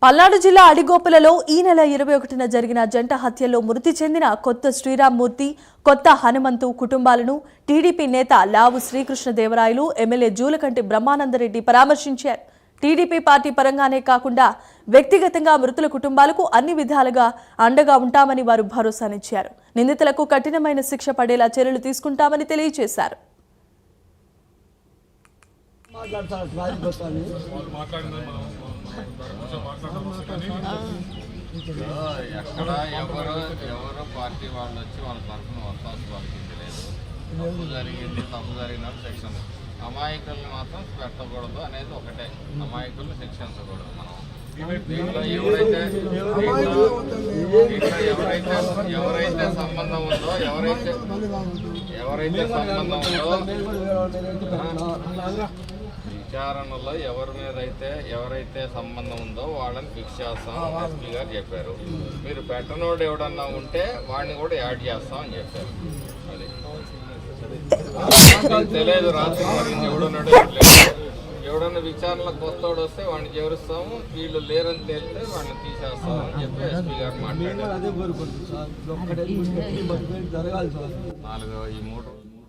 పల్నాడు జిల్లా అడిగోపులలో ఈ నెల 21న జరిగిన జంట హత్యలో మృతి చెందిన కొత్త శ్రీరామ్మూర్తి, కొత్త హనుమంతు కుటుంబాలను టీడీపీ నేత లావు శ్రీకృష్ణదేవరాయలు, ఎమ్మెల్యే జూలకంటి బ్రహ్మానందరెడ్డి పరామర్శించారు. టీడీపీ పార్టీ పరంగానే కాకుండా వ్యక్తిగతంగా మృతుల కుటుంబాలకు అన్ని విధాలుగా అండగా ఉంటామని వారు భరోసానిచ్చారు. నిందితులకు కఠినమైన శిక్ష పడేలా చర్యలు తీసుకుంటామని తెలియజేశారు. ఎక్కడ ఎవరో పార్టీ వాళ్ళు వచ్చి వాళ్ళ తరఫున వస్తాల్సి వాళ్ళకి లేదు. తప్పు జరిగినట్టు సెక్షన్ అమాయకుల్ని మాత్రం పెట్టకూడదు అనేది ఒకటే. అమాయకుల్ని శిక్షించకూడదు. మనం ఎవరైతే సంబంధం ఉందో ఎవరైతే సంబంధం ఉందో విచారణలో ఎవరైతే సంబంధం ఉందో వాళ్ళని ఫిక్స్ చేస్తాం ఎస్పీ గారు చెప్పారు. మీరు పెట్టనోడు ఎవడన్నా ఉంటే వాడిని కూడా యాడ్ చేస్తాం అని చెప్పారు. అది తెలియదు. రాత్రి మరింది ఎవడున్నాడు ఎవడన్నా విచారణలో కొత్తోడు వస్తే వాడిని చేరుస్తాము, వీళ్ళు లేరని తేలితే వాడిని తీసేస్తాము అని చెప్పి ఎస్పీ గారు మాట్లాడారు. 4 ఈ 3